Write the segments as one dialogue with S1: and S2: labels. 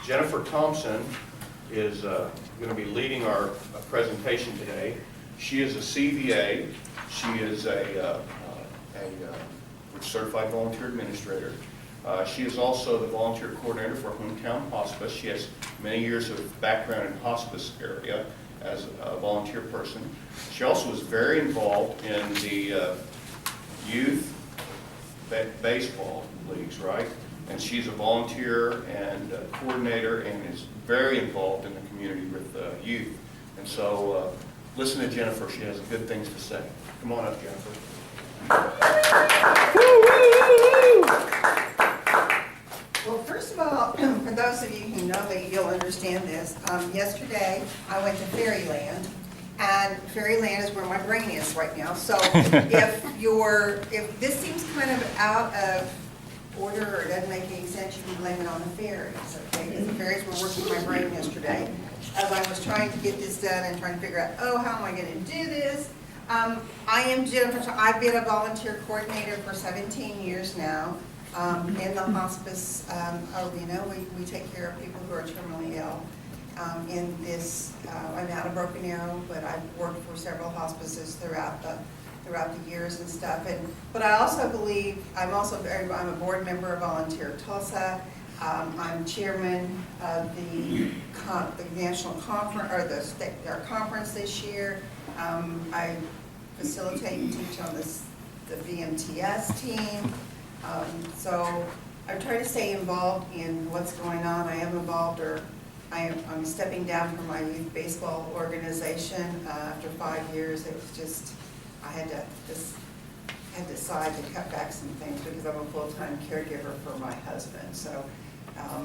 S1: Jennifer Thompson is going to be leading our presentation today. She is a CVA. She is a certified volunteer administrator. She is also the volunteer coordinator for Hometown Hospice. She has many years of background in hospice area as a volunteer person. She also is very involved in the youth baseball leagues, right? And she's a volunteer and coordinator and is very involved in the community with youth. And so listen to Jennifer. She has good things to say. Come on up, Jennifer.
S2: Well, first of all, for those of you who know me, you'll understand this. Yesterday, I went to Fairyland, and Fairyland is where my brain is right now. So if this seems kind of out of order or doesn't make any sense, you can blame it on the fairies, okay? Because the fairies were working my brain yesterday as I was trying to get this done and trying to figure out, oh, how am I going to do this? I am Jennifer. I've been a volunteer coordinator for 17 years now. In the hospice arena, we take care of people who are terminally ill. In this, I'm out of Broken Arrow, but I've worked for several hospices throughout the years and stuff. But I also believe I'm a board member of Volunteer Tulsa. I'm chairman of the national conference or our conference this year. I facilitate and teach on the VMTS team. So I try to stay involved in what's going on. I am involved, or I'm stepping down from my youth baseball organization after 5 years. It was just, I had to decide to cut back some things because I'm a full-time caregiver for my husband. So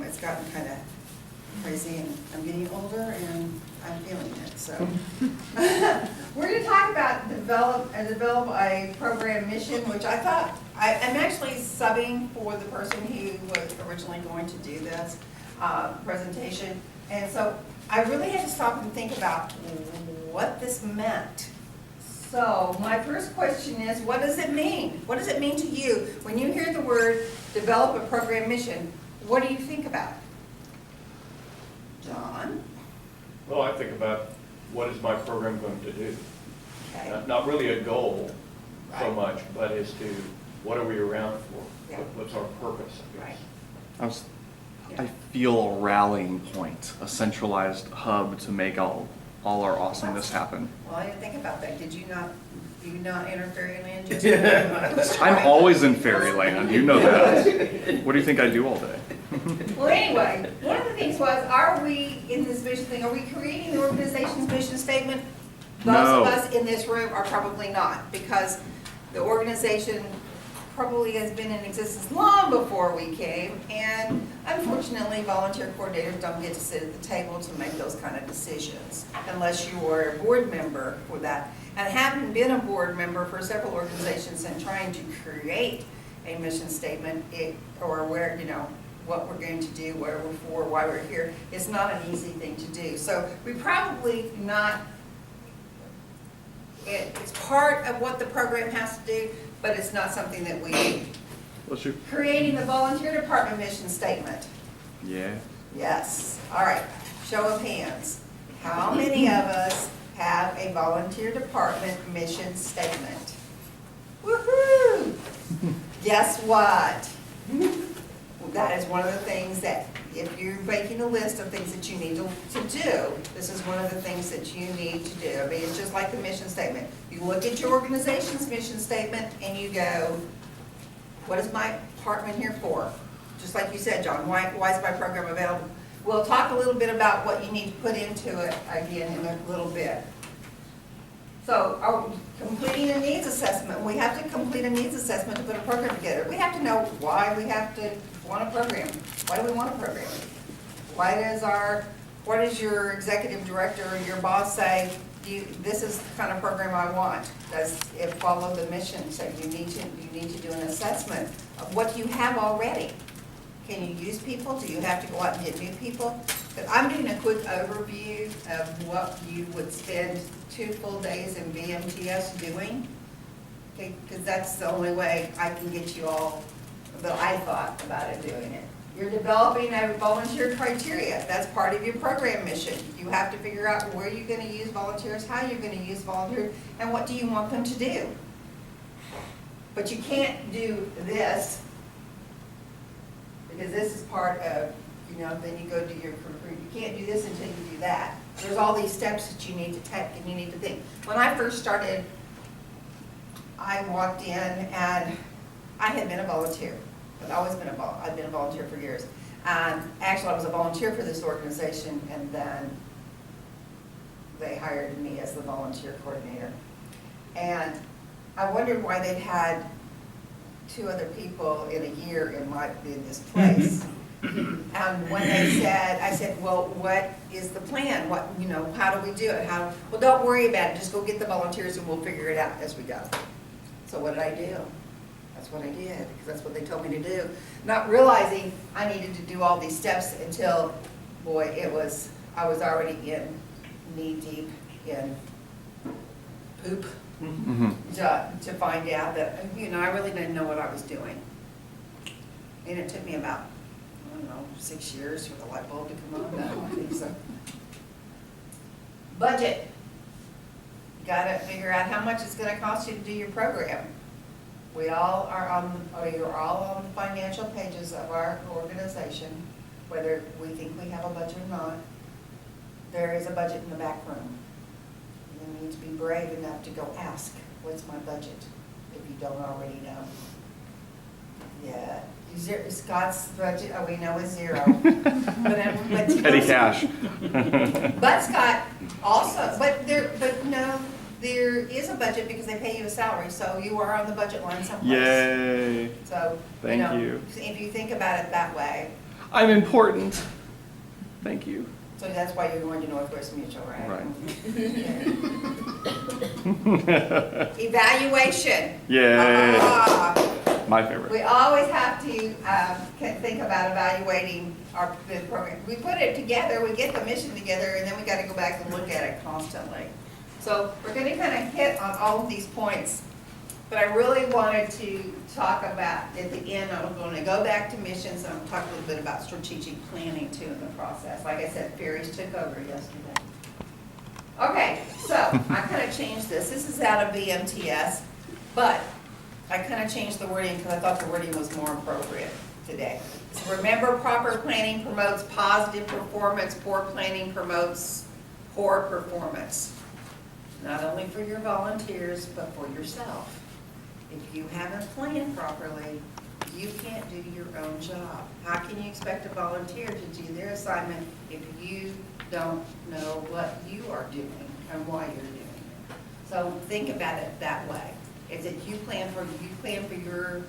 S2: it's gotten kind of crazy, and I'm getting older and I'm feeling it. So we're going to talk about develop a program mission, which I thought I'm actually subbing for the person who was originally going to do this presentation, and so I really had to stop and think about what this meant. So my first question is, what does it mean? What does it mean to you when you hear the word develop a program mission? What do you think about? John?
S1: Well, I think about what is my program going to do.
S2: Okay.
S1: Not really a goal so
S2: Right.
S1: much, but as to what are we around for?
S2: Yeah.
S1: What's our purpose? I guess.
S2: Right.
S3: I feel a rallying point, a centralized hub to make all our awesomeness happen.
S2: Well, I didn't think about that. Did you not enter Fairyland just?
S3: I'm always in Fairyland, you know that. What do you think I do all day?
S2: Well, anyway, one of the things was, are we in this mission thing, are we creating the organization's mission statement? Most
S3: No.
S2: of us in this room are probably not, because the organization probably has been in existence long before we came, and unfortunately, volunteer coordinators don't get to sit at the table to make those kind of decisions, unless you are a board member for that. And having been a board member for several organizations and trying to create a mission statement, or where, what we're going to do, where we're for, why we're here, is not an easy thing to do. So we probably not, it's part of what the program has to do, but it's not something that we do.
S3: Bless you.
S2: Creating the volunteer department mission statement.
S3: Yeah.
S2: Yes. All right. Show of hands. How many of us have a volunteer department mission statement? Woohoo! Guess what? That is one of the things that, if you're making a list of things that you need to do, this is one of the things that you need to do. I mean, it's just like the mission statement. You look at your organization's mission statement and you go, what is my department here for? Just like you said, John, why is my program available? We'll talk a little bit about what you need to put into it again in a little bit. So, completing a needs assessment. We have to complete a needs assessment to put a program together. We have to know why we have to want a program. Why do we want a program? What does your executive director or your boss say, this is the kind of program I want? Does it follow the mission? So you need to do an assessment of what you have already. Can you use people? Do you have to go out and get new people? But I'm doing a quick overview of what you would spend 2 full days in VMTS doing. Okay, because that's the only way I can get you all that I thought about it doing it. You're developing a volunteer criteria. That's part of your program mission. You have to figure out where you're gonna use volunteers, how you're gonna use volunteers, and what do you want them to do. But you can't do this, because this is part of, then you go do your career. You can't do this until you do that. There's all these steps that you need to take and you need to think. When I first started, I walked in and I had been a volunteer. I've always been I've been a volunteer for years. And actually, I was a volunteer for this organization, and then they hired me as the volunteer coordinator. And I wondered why they'd had 2 other people in a year in this place. And when they said, I said, well, what is the plan? What, how do we do it? Well, don't worry about it. Just go get the volunteers and we'll figure it out as we go. So what did I do? That's what I did, because that's what they told me to do. Not realizing I needed to do all these steps until, boy, I was already knee deep in poop to find out that, I really didn't know what I was doing. And it took me about, 6 years for the light bulb to come on. No, I think so. Budget. You gotta figure out how much it's gonna cost you to do your program. We all are you're all on the financial pages of our organization, whether we think we have a budget or not. There is a budget in the back room. You need to be brave enough to go ask, what's my budget, if you don't already know. Yeah, Scott's budget, we know is 0. but
S3: Petty cash.
S2: But Scott also, but no, there is a budget because they pay you a salary, so you are on the budget line someplace.
S3: Yay.
S2: So,
S3: Thank you.
S2: If you think about it that way.
S3: I'm important. Thank you.
S2: So that's why you're going to Northwest Mutual, right?
S3: Right.
S2: Evaluation.
S3: Yay. My favorite.
S2: We always have to think about evaluating the program. We put it together, we get the mission together, and then we got to go back and look at it constantly. So we're going to kind of hit on all of these points, but I really wanted to talk about, at the end, I'm going to go back to missions, and I'm going to talk a little bit about strategic planning too in the process. Like I said, Ferries took over yesterday. Okay, so I kind of changed this. This is out of BMTS, but I kind of changed the wording because I thought the wording was more appropriate today. So remember, proper planning promotes positive performance. Poor planning promotes poor performance. Not only for your volunteers, but for yourself. If you haven't planned properly, you can't do your own job. How can you expect a volunteer to do their assignment if you don't know what you are doing and why you're doing it? So think about it that way. Is that you plan for your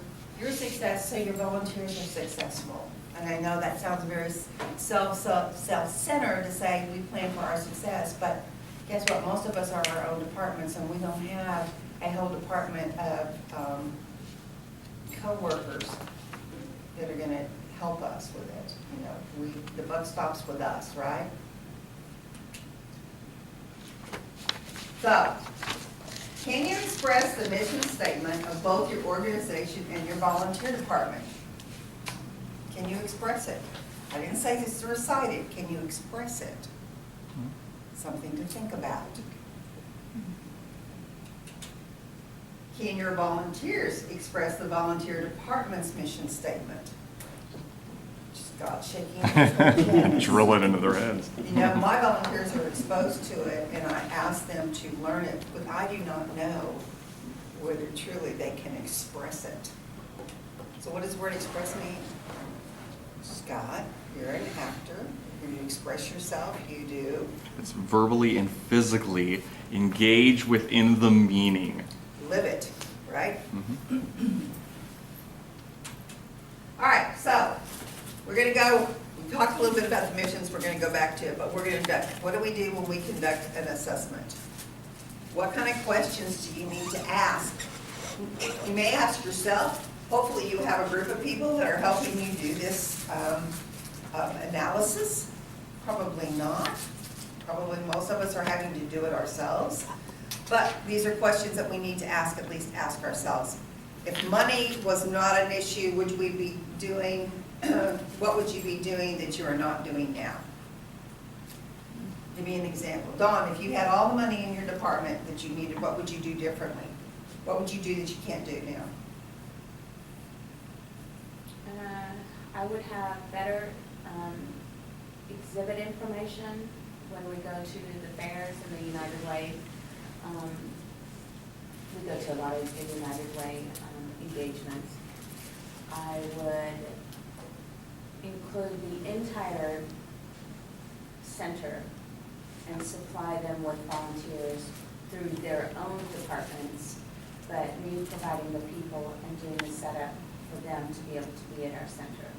S2: success so your volunteers are successful. And I know that sounds very self-centered to say we plan for our success, but guess what? Most of us are our own departments, and we don't have a whole department of co-workers that are going to help us with it. The buck stops with us, right? So, can you express the mission statement of both your organization and your volunteer department? Can you express it? I didn't say just to recite it. Can you express it? Something to think about. Can your volunteers express the volunteer department's mission statement? Just God shaking his head.
S3: Drill it into their heads.
S2: My volunteers are exposed to it, and I ask them to learn it, but I do not know whether truly they can express it. So what does the word express mean? Scott, you're an actor. You express yourself, you do.
S3: It's verbally and physically engage within the meaning.
S2: Live it, right?
S3: Mm-hmm.
S2: All right, so we're going to go, we talked a little bit about the missions, we're going to go back to it, but we're going to what do we do when we conduct an assessment? What kind of questions do you need to ask? You may ask yourself. Hopefully you have a group of people that are helping you do this analysis. Probably not. Probably most of us are having to do it ourselves. But these are questions that we need to ask, at least ask ourselves. If money was not an issue, would we be doing what would you be doing that you are not doing now? Give me an example. Dawn, if you had all the money in your department that you needed, what would you do differently? What would you do that you can't do now?
S4: I would have better exhibit information when we go to the fairs and the United Way. We go to a lot of the United Way engagements. I would include the entire center and supply them with volunteers through their own departments, but me providing the people and doing the setup for them to be able to be at our center.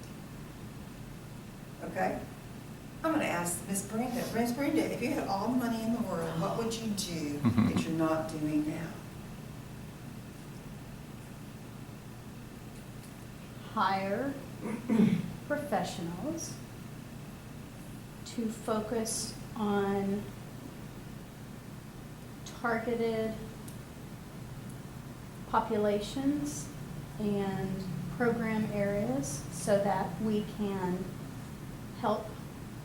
S2: Okay? I'm gonna ask Miss Brenda. Miss Brenda, if you had all the money in the world, what would you do that you're not doing now?
S5: Hire professionals to focus on targeted populations and program areas so that we can help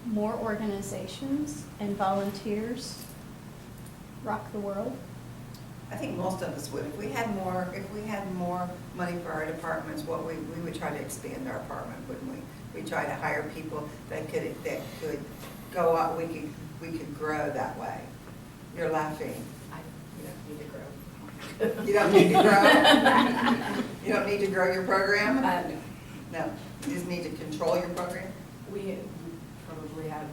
S5: more organizations and volunteers rock the world.
S2: I think most of us would. If we had more money for our departments, we would try to expand our department, wouldn't we? We'd try to hire people that could go out, we could grow that way. You're laughing. You don't need to grow? You don't need to grow your program?
S6: No.
S2: No, you just need to control your program?
S6: We probably have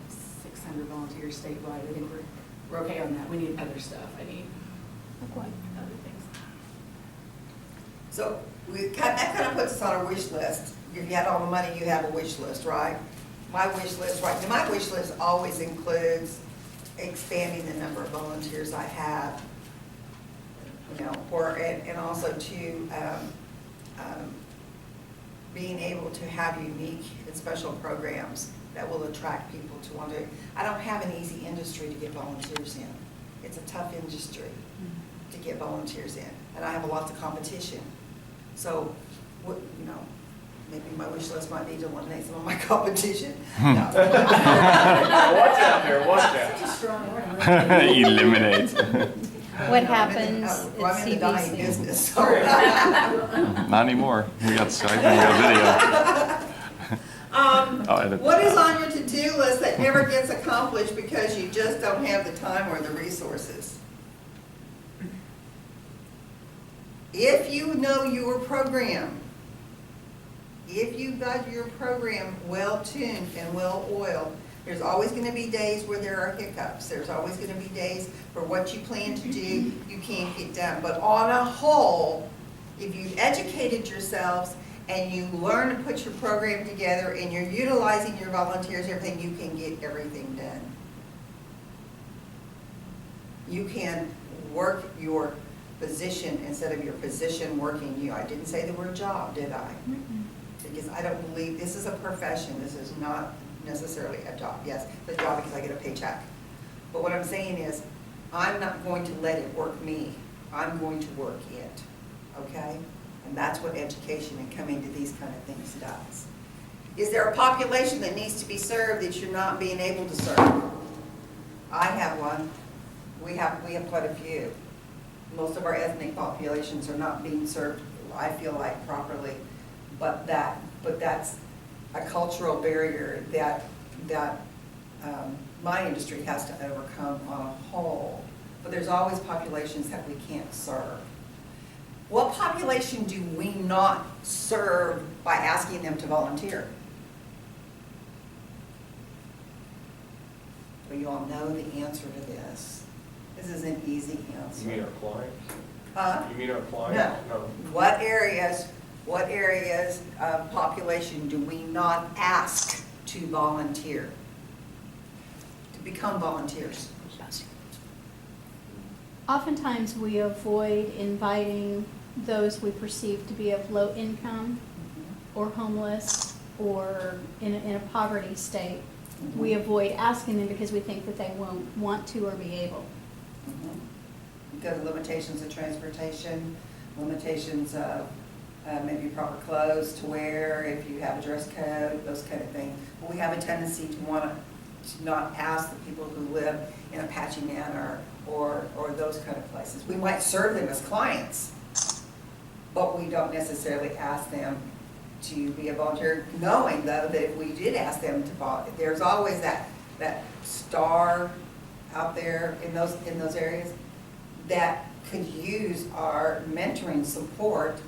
S6: 600 volunteers statewide. I think we're okay on that. We need other stuff. I need other things.
S2: So that kind of puts us on a wish list. If you had all the money, you have a wish list, right? My wish list always includes expanding the number of volunteers I have, you know, and also to being able to have unique and special programs that will attract people to want to. I don't have an easy industry to get volunteers in. It's a tough industry to get volunteers in, and I have lots of competition. So, you know, maybe my wish list might be to eliminate some of my competition. No.
S1: Watch out there, watch
S6: Such a
S1: out.
S6: strong word.
S3: Eliminate.
S5: What
S2: No,
S5: happens
S2: I'm
S5: at
S2: in the dying
S5: CBC?
S2: business, so.
S3: Not anymore. We got Skype and we got video. I'll edit
S2: What
S3: that
S2: is
S3: out.
S2: on your to-do list that never gets accomplished because you just don't have the time or the resources? If you know your program, if you've got your program well-tuned and well-oiled, there's always going to be days where there are hiccups. There's always going to be days where what you plan to do, you can't get done. But on a whole, if you've educated yourselves and you learn to put your program together and you're utilizing your volunteers, everything, you can get everything done. You can work your position instead of your position working you. I didn't say the word job, did I? Because I don't believe, this is a profession, this is not necessarily a job. Yes, it's a job because I get a paycheck. But what I'm saying is, I'm not going to let it work me. I'm going to work it, okay? And that's what education and coming to these kind of things does. Is there a population that needs to be served that you're not being able to serve? I have one. We have quite a few. Most of our ethnic populations are not being served, I feel like, properly. But that's a cultural barrier that my industry has to overcome on a whole. But there's always populations that we can't serve. What population do we not serve by asking them to volunteer? Well, you all know the answer to this. This is an easy answer.
S1: You mean our clients?
S2: Huh?
S1: You mean our clients?
S2: No. What areas of population do we not ask to volunteer, to become volunteers?
S5: Oftentimes, we avoid inviting those we perceive to be of low income or homeless or in a poverty state. We avoid asking them because we think that they won't want to or be able.
S2: Because of limitations of transportation, limitations of maybe proper clothes to wear, if you have a dress code, those kind of things. But we have a tendency to want to not ask the people who live in Apache Manor or those kind of places. We might serve them as clients, but we don't necessarily ask them to be a volunteer, knowing though that if we did ask them to volunteer, there's always that star out there in those areas that could use our mentoring support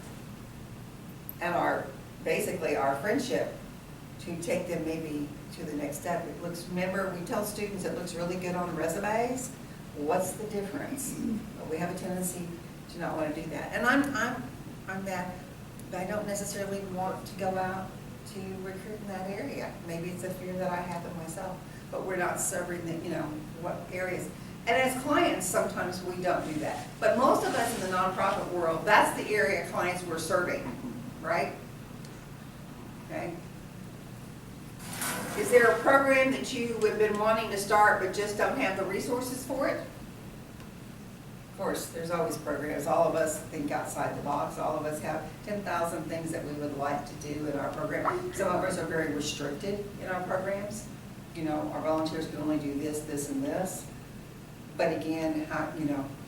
S2: and basically our friendship to take them maybe to the next step. Remember, we tell students it looks really good on resumes. What's the difference? We have a tendency to not want to do that. And I'm that, but I don't necessarily want to go out to recruit in that area. Maybe it's a fear that I have of myself, but we're not serving the, what areas. And as clients, sometimes we don't do that. But most of us in the nonprofit world, that's the area of clients we're serving, right? Okay. Is there a program that you have been wanting to start but just don't have the resources for it? Of course, there's always programs. All of us think outside the box. All of us have 10,000 things that we would like to do in our program. Some of us are very restricted in our programs. Our volunteers can only do this, this, and this. But again,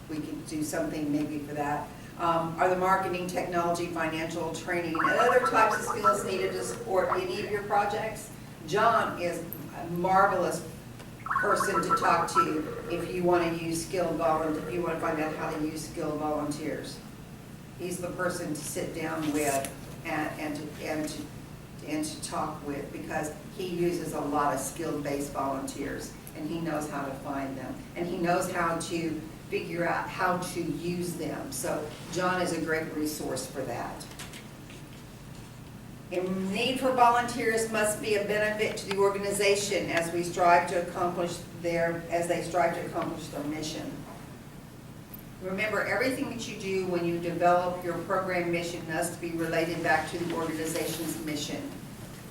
S2: we could do something maybe for that. Are the marketing, technology, financial, training, and other types of skills needed to support any of your projects? John is a marvelous person to talk to if you want to use skilled volunteers, if you want to find out how to use skilled volunteers. He's the person to sit down with and to talk with, because he uses a lot of skilled-based volunteers, and he knows how to find them, and he knows how to figure out how to use them. So John is a great resource for that. A need for volunteers must be a benefit to the organization as they strive to accomplish their mission. Remember, everything that you do when you develop your program mission must be related back to the organization's mission.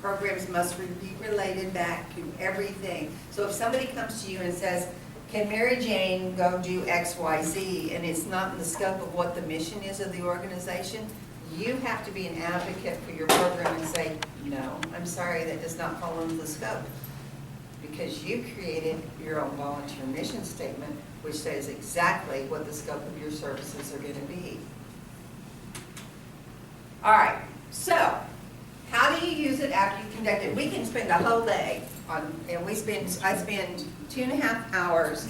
S2: Programs must be related back to everything. So if somebody comes to you and says, can Mary Jane go do X, Y, Z, and it's not in the scope of what the mission is of the organization, you have to be an advocate for your program and say, no, I'm sorry, that does not fall into the scope. Because you created your own volunteer mission statement, which says exactly what the scope of your services are going to be. All right, so how do you use it after you conduct it? We can spend a whole day on, and I spend 2.5 hours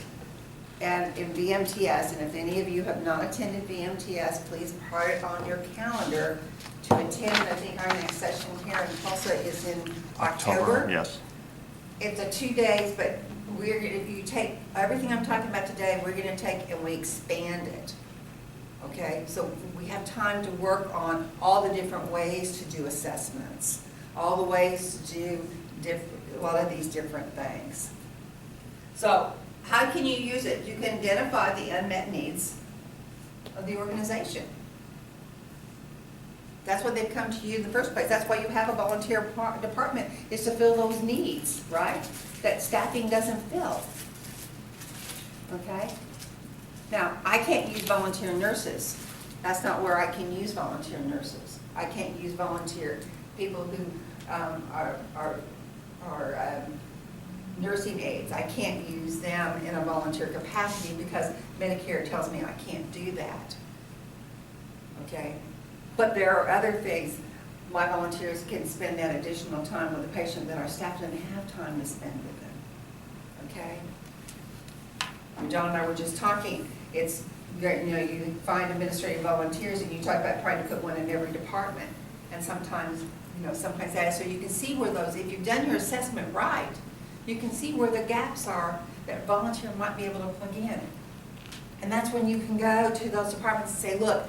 S2: in VMTS, and if any of you have not attended VMTS, please put it on your calendar to attend. I think our next session here in Tulsa is in October.
S3: Yes.
S2: It's a 2 days, but if you take everything I'm talking about today, we're going to take and we expand it. Okay, so we have time to work on all the different ways to do assessments, all the ways to do a lot of these different things. So how can you use it? You can identify the unmet needs of the organization. That's why they've come to you in the first place. That's why you have a volunteer department, is to fill those needs, right? That staffing doesn't fill. Okay? Now, I can't use volunteer nurses. That's not where I can use volunteer nurses. I can't use volunteer people who are nursing aides. I can't use them in a volunteer capacity because Medicare tells me I can't do that. Okay? But there are other things. My volunteers can spend that additional time with a patient that our staff doesn't have time to spend with them. Okay? John and I were just talking. It's, you find administrative volunteers and you talk about trying to put one in every department. And sometimes that, so you can see where those, if you've done your assessment right, you can see where the gaps are that a volunteer might be able to plug in. And that's when you can go to those departments and say, look,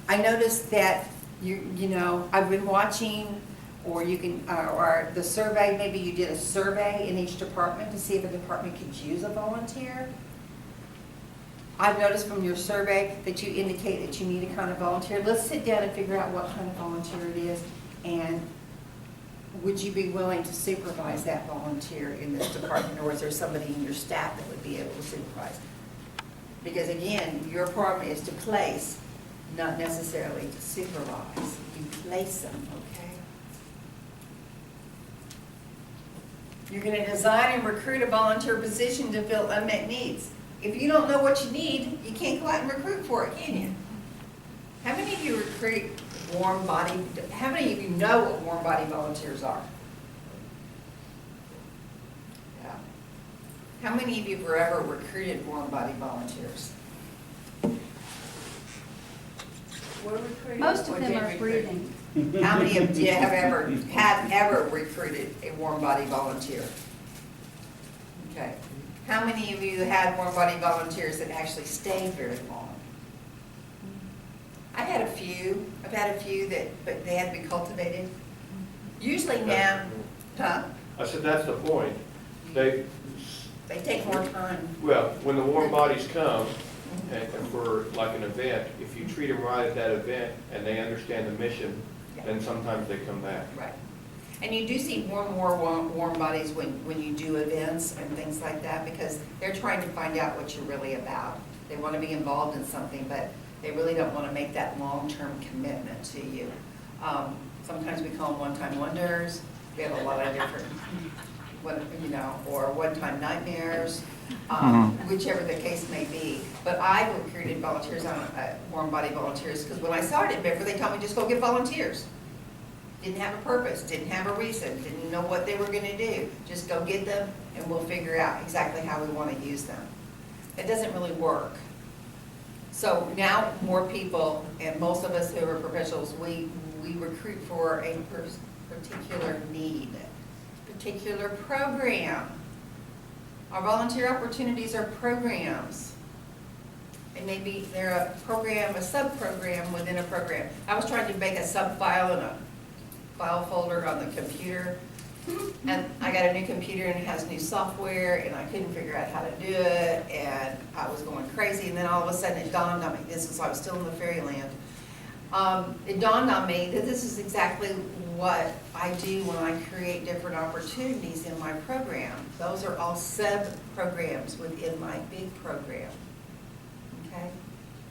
S2: I noticed that I've been watching, or you can, or the survey, maybe you did a survey in each department to see if a department could use a volunteer. I've noticed from your survey that you indicate that you need a kind of volunteer. Let's sit down and figure out what kind of volunteer it is, and would you be willing to supervise that volunteer in this department, or is there somebody in your staff that would be able to supervise? Because again, your problem is to place not necessarily to supervise. You place them, okay? You're gonna design and recruit a volunteer position to fill unmet needs. If you don't know what you need, you can't go out and recruit for it, can you? How many of you recruit warm body, how many of you know what warm body volunteers are? Yeah. How many of you have ever recruited warm body volunteers?
S4: We're recruiting.
S5: Most
S4: or
S5: of them
S4: did
S5: are
S4: recruit.
S5: breathing.
S2: How many of you have ever recruited a warm body volunteer? Okay. How many of you had warm body volunteers that actually stayed very long? I've had a few that, but they had to be cultivated. Usually now, huh?
S7: I said, that's the point. They,
S2: They take more time.
S7: well, when the warm bodies come, and for like an event, if you treat them right at that event and they understand the mission, then sometimes they come back.
S2: Right. And you do see more and more warm bodies when you do events and things like that, because they're trying to find out what you're really about. They want to be involved in something, but they really don't want to make that long-term commitment to you. Sometimes we call them one-time wonders. We have a lot of different, or one-time nightmares, whichever the case may be. But I've recruited volunteers on warm body volunteers, because when I started in Bedford, they told me just go get volunteers. Didn't have a purpose, didn't have a reason, didn't know what they were going to do. Just go get them and we'll figure out exactly how we want to use them. It doesn't really work. So now more people, and most of us who are professionals, we recruit for a particular need, particular program. Our volunteer opportunities are programs. It may be they're a program, a sub-program within a program. I was trying to make a sub-file in a file folder on the computer, and I got a new computer and it has new software, and I couldn't figure out how to do it, and I was going crazy, and then all of a sudden it dawned on me, I was still in the fairyland. It dawned on me that this is exactly what I do when I create different opportunities in my program. Those are all sub-programs within my big program, okay?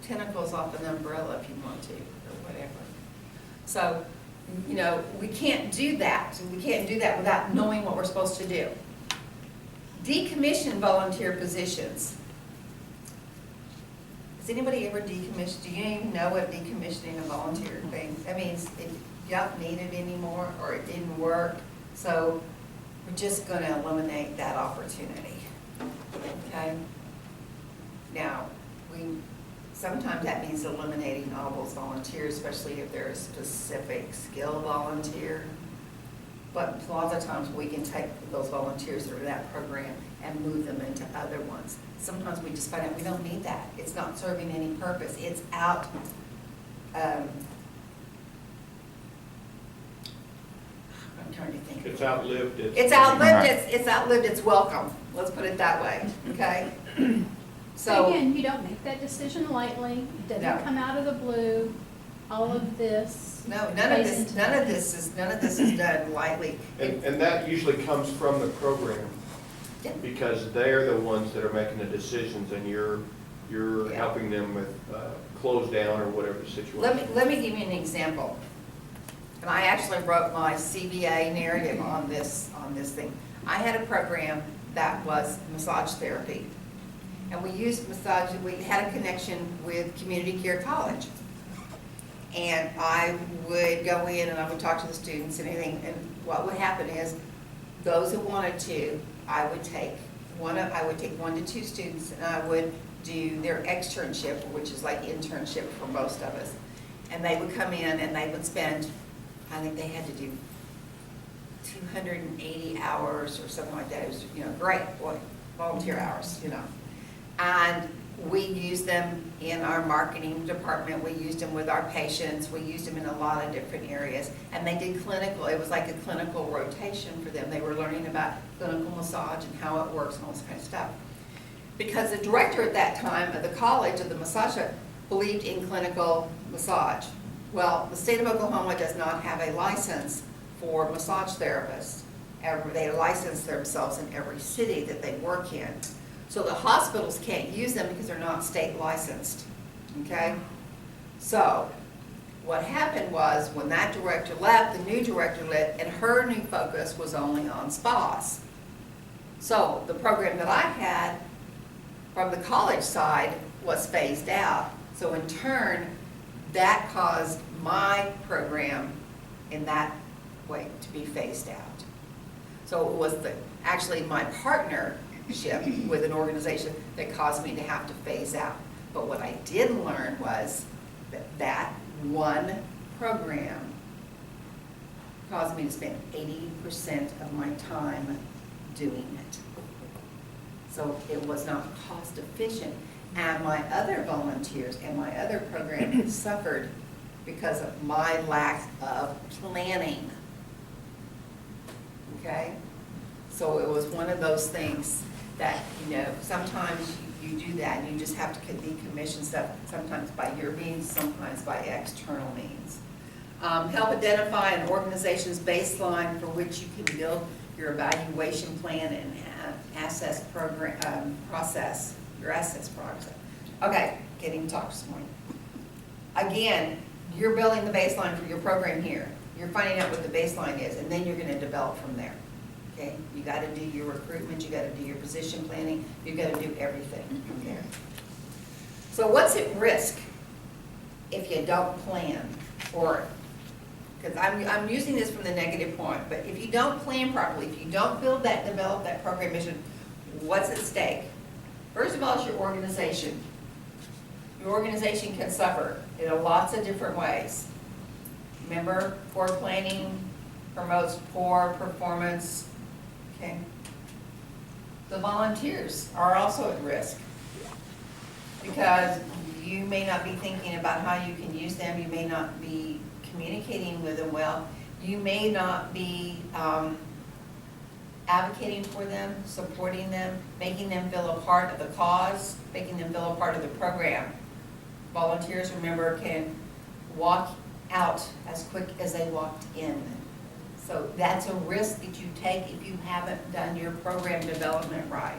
S2: Tentacles off an umbrella if you want to, or whatever. So, we can't do that. We can't do that without knowing what we're supposed to do. Decommission volunteer positions. Has anybody ever decommissioned? Do you even know what decommissioning a volunteer thing? That means you don't need it anymore, or it didn't work. So we're just going to eliminate that opportunity. Okay? Now, sometimes that means eliminating all those volunteers, especially if they're a specific skill volunteer. But a lot of times we can take those volunteers that are in that program and move them into other ones. Sometimes we just find out we don't need that. It's not serving any purpose. It's out. I'm trying to think.
S7: It's outlived its.
S2: It's outlived
S3: Right.
S2: it's outlived its welcome. Let's put it that way. Okay. So
S5: Again, you don't make that decision lightly. It
S2: No.
S5: doesn't come out of the blue. All of this.
S2: no, none
S5: plays
S2: of
S5: into
S2: this is done lightly.
S7: And that usually comes from the program,
S2: Yeah.
S7: because they're the ones that are making the decisions, and you're
S2: Yeah.
S7: helping them with close down or whatever the situation.
S2: Let me give you an example. And I actually wrote my CBA narrative on this thing. I had a program that was massage therapy. And we used massage, we had a connection with Community Care College. And I would go in and I would talk to the students and everything, and what would happen is, those who wanted to, I would take 1 to 2 students, and I would do their externship, which is like internship for most of us. And they would come in and they would spend, I think they had to do 280 hours or something like that. It was, great, boy, volunteer hours, And we used them in our marketing department, we used them with our patients, we used them in a lot of different areas. And they did clinical, it was like a clinical rotation for them. They were learning about clinical massage and how it works and all this kind of stuff. Because the director at that time of the college, of the massage, believed in clinical massage. Well, the state of Oklahoma does not have a license for massage therapists. They license themselves in every city that they work in. So the hospitals can't use them because they're not state licensed, okay? So, what happened was, when that director left, the new director left, and her new focus was only on spas. So, the program that I had from the college side was phased out. So in turn, that caused my program in that way to be phased out. So it was actually my partnership with an organization that caused me to have to phase out. But what I did learn was that one program caused me to spend 80% of my time doing it. So it was not cost efficient. And my other volunteers and my other program suffered because of my lack of planning. Okay? So it was one of those things that, you know, sometimes you do that and you just have to decommission stuff, sometimes by your means, sometimes by external means. Help identify an organization's baseline for which you can build your evaluation plan and process. Okay, getting to talk this morning. Again, you're building the baseline for your program here. You're finding out what the baseline is, and then you're gonna develop from there. Okay, you gotta do your recruitment, you gotta do your position planning, you gotta do everything from there. So what's at risk if you don't plan? Or, because I'm using this from the negative point, but if you don't plan properly, if you don't develop that program mission, what's at stake? First of all, it's your organization. Your organization can suffer in lots of different ways. Remember, poor planning promotes poor performance. Okay. The volunteers are also at risk because you may not be thinking about how you can use them. You may not be communicating with them well. You may not be advocating for them, supporting them, making them feel a part of the cause, making them feel a part of the program. Volunteers, remember, can walk out as quick as they walked in. So that's a risk that you take if you haven't done your program development right.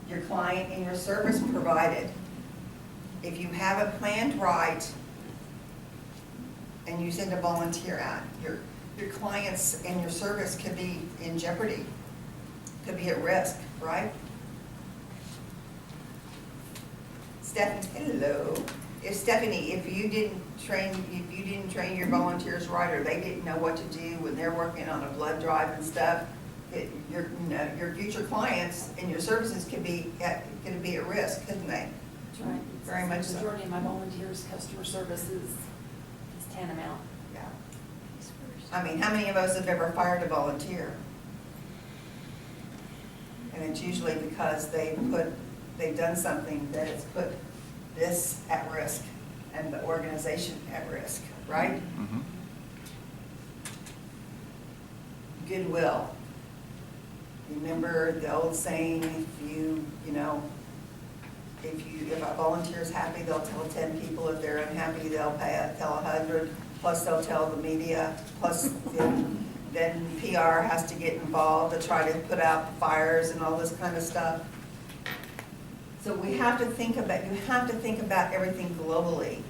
S2: Your client and your service provided. If you haven't planned right and you send a volunteer out, your clients and your service could be in jeopardy, could be at risk, right? Stephanie, hello. Stephanie, if you didn't train your volunteers right, or they didn't know what to do when they're working on a blood drive and stuff, your future clients and your services could be at risk, couldn't they?
S8: That's right.
S2: Very much so.
S8: The majority of my volunteers, customer service is tantamount.
S2: Yeah. I mean, how many of us have ever fired a volunteer? And it's usually because they've done something that has put this at risk and the organization at risk, right?
S3: Mm-hmm.
S2: Goodwill. Remember the old saying, if a volunteer is happy, they'll tell 10 people. If they're unhappy, they'll tell 100, plus they'll tell the media, plus then PR has to get involved to try to put out the fires and all this kind of stuff. So you have to think about everything globally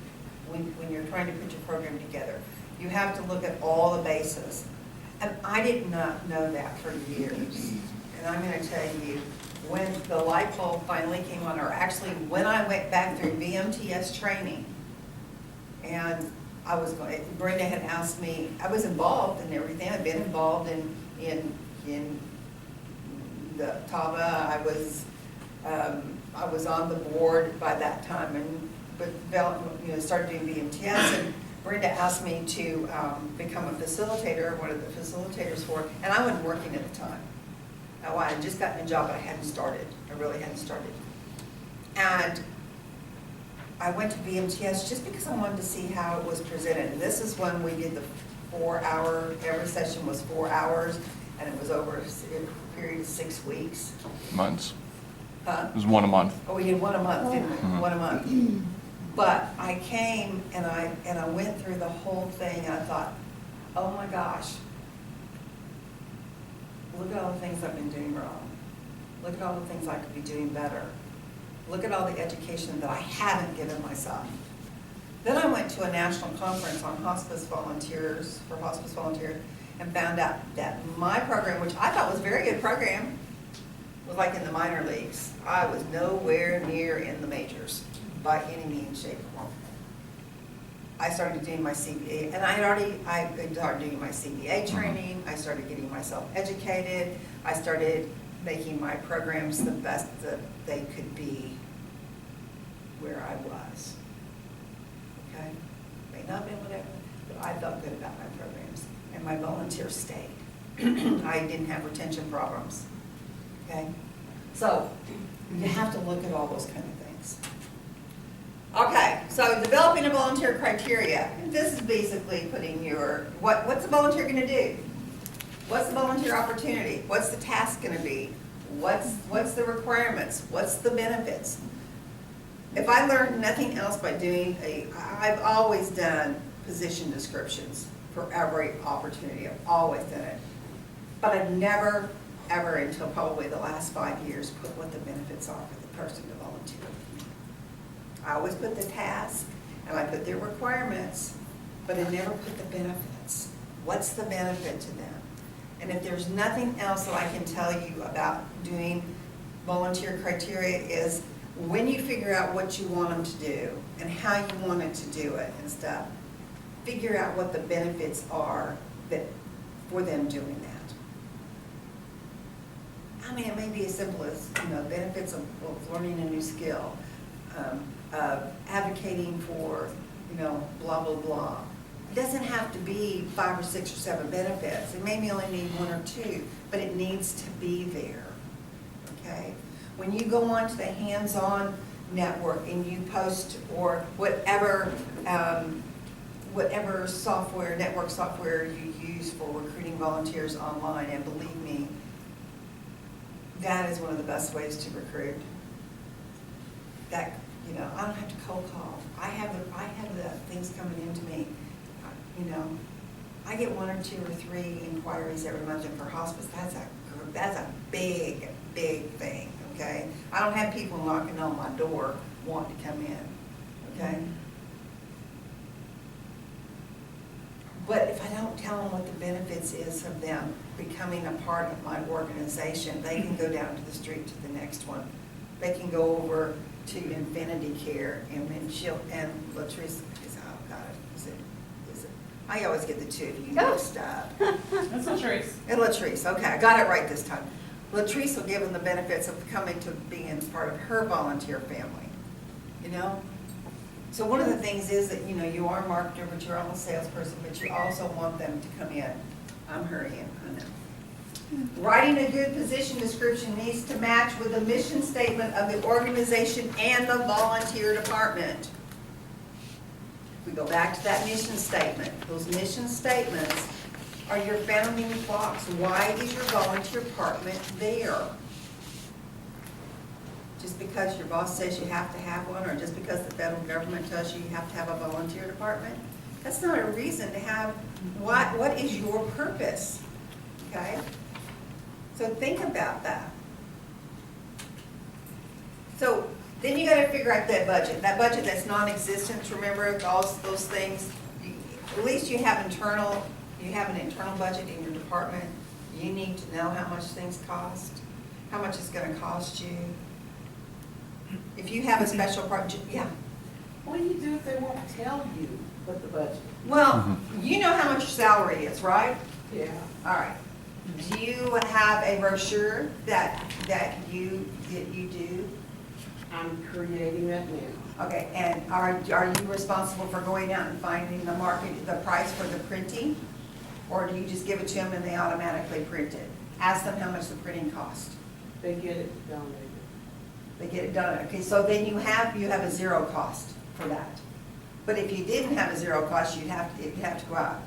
S2: when you're trying to put your program together. You have to look at all the bases. And I did not know that for years. And I'm going to tell you, when the light bulb finally came on, or actually when I went back through BMTS training, and Brenda had asked me, I was involved in everything. I've been involved in the TAVA. I was on the board by that time, but started doing BMTS, and Brenda asked me to become a facilitator, one of the facilitators for it, and I wasn't working at the time. Now, I had just gotten a job, but I hadn't started. I really hadn't started. And I went to BMTS just because I wanted to see how it was presented. And this is when we did the 4-hour, every session was 4 hours, and it was over a period of 6 weeks.
S3: Months.
S2: Huh?
S3: It was one a month.
S2: Oh, we did one a month, didn't we?
S3: Mhm.
S2: One a month. But I came and I went through the whole thing, and I thought, oh my gosh, look at all the things I've been doing wrong. Look at all the things I could be doing better. Look at all the education that I haven't given myself. Then I went to a national conference on hospice volunteers, and found out that my program, which I thought was a very good program, was like in the minor leagues. I was nowhere near in the majors by any means, shape, or form. I started doing my CBA, and I started doing my CBA training. I started getting myself educated. I started making my programs the best that they could be where I was. Okay? May not have been whatever, but I felt good about my programs. And my volunteers stayed. I didn't have retention problems. Okay? So, you have to look at all those kind of things. Okay, so developing a volunteer criteria. This is basically putting your, what's the volunteer gonna do? What's the volunteer opportunity? What's the task gonna be? What's the requirements? What's the benefits? If I learned nothing else by doing I've always done position descriptions for every opportunity. I've always done it. But I've never, ever, until probably the last 5 years, put what the benefits are for the person to volunteer with me. I always put the task, and I put their requirements, but I never put the benefits. What's the benefit to them? And if there's nothing else that I can tell you about doing volunteer criteria is when you figure out what you want them to do and how you want it to do it and stuff, figure out what the benefits are that for them doing that. I mean, it may be as simple as, benefits of learning a new skill, advocating for, blah, blah, blah. It doesn't have to be 5 or 6 or 7 benefits. It may only need 1 or 2, but it needs to be there, okay? When you go onto the hands-on network and you post or whatever software, network software you use for recruiting volunteers online, and believe me, that is one of the best ways to recruit. That, I don't have to cold call. I have the things coming into me. I get 1 or 2 or 3 inquiries every month, and for hospice, that's a big, big thing, okay? I don't have people knocking on my door wanting to come in, okay? But if I don't tell them what the benefits is of them becoming a part of my organization, they can go down to the street to the next one. They can go over to Infinity Care and Latrice, oh God, is it? I always get the 2 of you mixed up.
S8: That's Latrice.
S2: And Latrice, okay, I got it right this time. Latrice will give them the benefits of coming to being part of her volunteer family, So one of the things is that, you are a marketer, but you're also a salesperson, but you also want them to come in. I'm hurrying, I know. Writing a good position description needs to match with the mission statement of the organization and the volunteer department. We go back to that mission statement. Those mission statements are your founding blocks. Why is your volunteer department there? Just because your boss says you have to have one, or just because the federal government tells you you have to have a volunteer department? That's not a reason to have, what is your purpose? Okay? So think about that. So then you gotta figure out that budget that's non-existent. Remember those things, at least you have an internal budget in your department. You need to know how much things cost, how much it's gonna cost you. If you have a special project, yeah.
S8: What do you do if they won't tell you what the budget?
S2: Well, you know how much your salary is, right?
S8: Yeah.
S2: All right. Do you have a brochure that you do?
S8: I'm creating that now.
S2: Okay, and are you responsible for going out and finding the price for the printing? Or do you just give it to them and they automatically print it? Ask them how much the printing costs.
S8: They get it donated.
S2: They get it done. Okay, so then you have a 0 cost for that. But if you didn't have a 0 cost, you'd have to go out.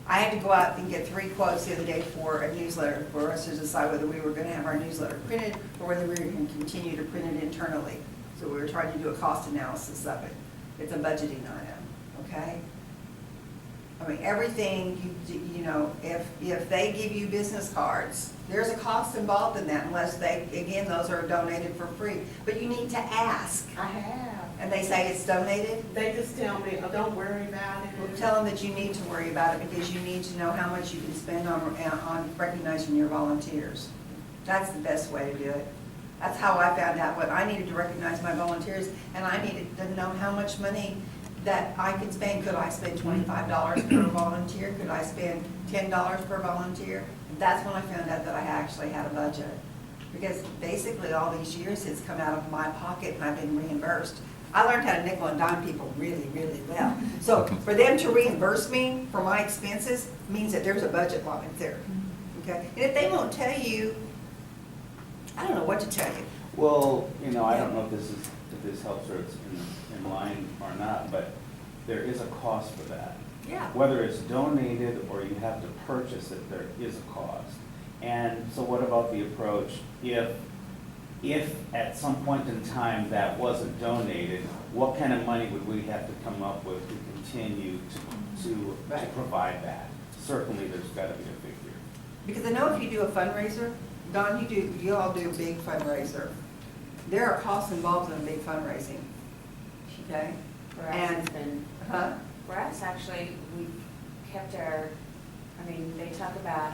S2: I had to go out and get 3 quotes the other day for a newsletter for us to decide whether we were going to have our newsletter printed or whether we were going to continue to print it internally. So we were trying to do a cost analysis of it. It's a budgeting item, okay? I mean, everything, you know, if they give you business cards, there's a cost involved in that unless they, again, those are donated for free. But you need to ask.
S8: I have.
S2: And they say it's donated?
S8: They just tell me, oh, don't worry about
S2: Well,
S8: it.
S2: tell them that you need to worry about it because you need to know how much you can spend on recognizing your volunteers. That's the best way to do it. That's how I found out what I needed to recognize my volunteers, and I needed to know how much money that I could spend. Could I spend $25 per volunteer? Could I spend $10 per volunteer? That's when I found out that I actually had a budget. Because basically all these years it's come out of my pocket and I've been reimbursed. I learned how to nickel and dime people really, really well. So for them to reimburse me for my expenses means that there's a budget line there. Okay? And if they won't tell you, I don't know what to tell you.
S9: Well, you know, I don't know if this helps or it's in line or not, but there is a cost for that.
S2: Yeah.
S9: Whether it's donated or you have to purchase it, there is a cost. And so what about the approach, if at some point in time that wasn't donated, what kind of money would we have to come up with to continue to provide that? Certainly, there's got to be a figure.
S2: Because I know if you do a fundraiser, Don, you all do a big fundraiser. There are costs involved in a big fundraising. Okay?
S4: For us,
S2: And-
S4: it's been,
S2: Huh?
S4: for us, actually, we kept our, I mean, they talk about